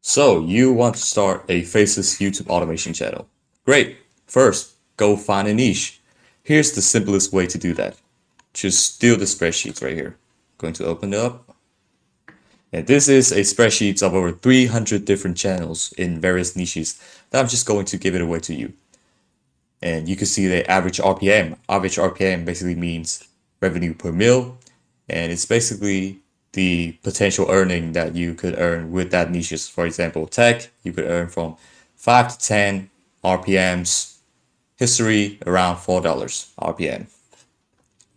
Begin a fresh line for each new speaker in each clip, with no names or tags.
So you want to start a faceless YouTube automation channel. Great. First, go find a niche. Here's the simplest way to do that. Just steal the spreadsheets right here. Going to open it up. And this is a spreadsheet of over 300 different channels in various niches that I'm just going to give it away to you. And you can see the average RPM. Average RPM basically means revenue per mil. And it's basically the potential earning that you could earn with that niches. For example, tech, you could earn from 5 to 10 RPMs. History, around $4 RPM.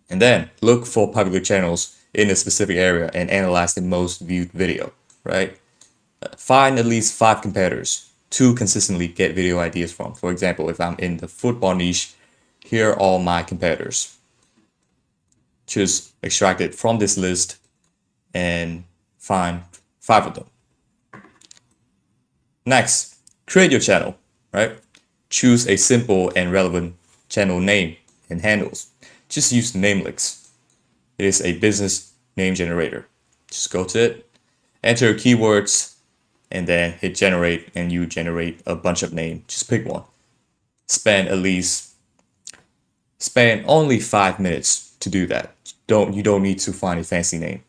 And then look for popular channels in a specific area and analyze the most viewed video, right? Find at least 5 competitors to consistently get video ideas from. For example, if I'm in the football niche, here are all my competitors. Just extract it from this list and find 5 of them. Next, create your channel, right? Choose a simple and relevant channel name and handles. Just use Namelix. It is a business name generator. Just go to it, enter keywords, and then hit generate, and you generate a bunch of names. Just pick one. Spend only 5 minutes to do that. You don't need to find a fancy name.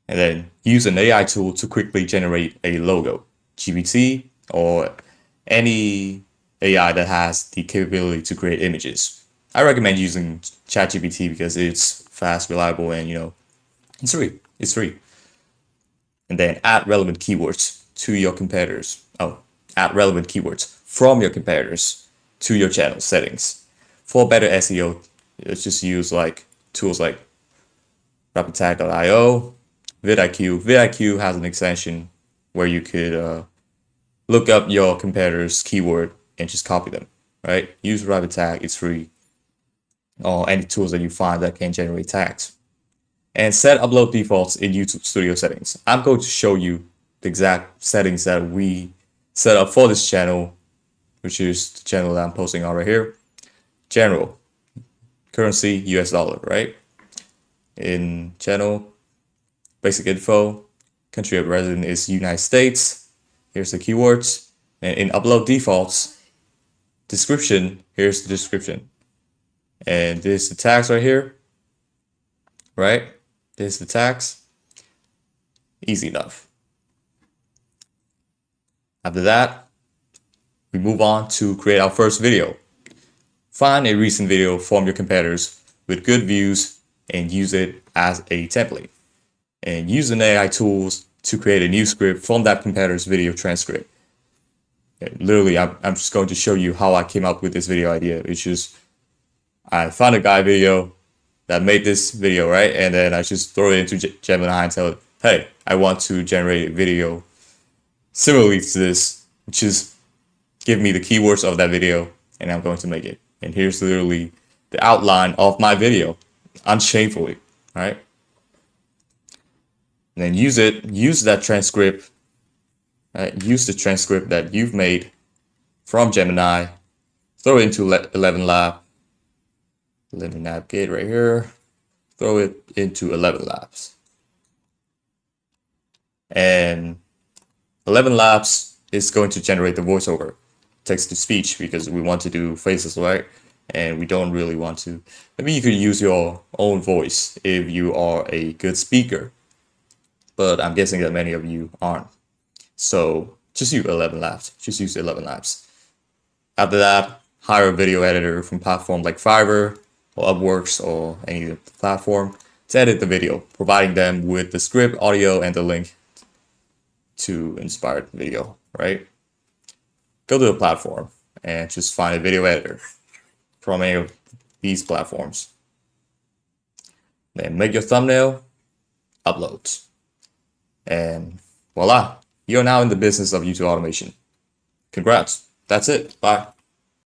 And then use an AI tool to quickly generate a logo. GPT or any AI that has the capability to create images. I recommend using ChatGPT because it's fast, reliable, and it's free. It's free. And then add relevant keywords to your competitors. Add relevant keywords from your competitors to your channel settings. For better SEO, let's just use tools like rapidtag.io, vidIQ. vidIQ has an extension where you could look up your competitors' keyword and just copy them, right? Use rapidtag, it's free. Or any tools that you find that can generate tags. And set upload defaults in YouTube Studio settings. I'm going to show you the exact settings that we set up for this channel, which is the channel that I'm posting on right here. General, currency, US dollar, right? In channel, basic info, country of residence is United States. Here's the keywords. And in upload defaults, description, here's the description. And this is the tags right here, right? This is the tags. Easy enough. After that, we move on to create our first video. Find a recent video from your competitors with good views and use it as a template. And use an AI tools to create a new script from that competitor's video transcript. And literally, I'm just going to show you how I came up with this video idea. It's just, I found a guy video that made this video, right? And then I just throw it into Gemini and tell it, hey, I want to generate a video similarly to this, just give me the keywords of that video and I'm going to make it. And here's literally the outline of my video, unshamefully, right? And then use that transcript, right? Use the transcript that you've made from Gemini, throw it into 11 Lab. Let me navigate right here. Throw it into 11 Labs. And 11 Labs is going to generate the voiceover, text to speech, because we want to do faces, right? And we don't really want to. Maybe you could use your own voice if you are a good speaker, but I'm guessing that many of you aren't. So just use 11 Labs. Just use 11 Labs. After that, hire a video editor from platforms like Fiverr or Upworks or any other platform to edit the video, providing them with the script, audio, and the link to inspired video, right? Go to the platform and just find a video editor from any of these platforms. Then make your thumbnail, upload. And voila, you're now in the business of YouTube automation. Congrats. That's it. Bye.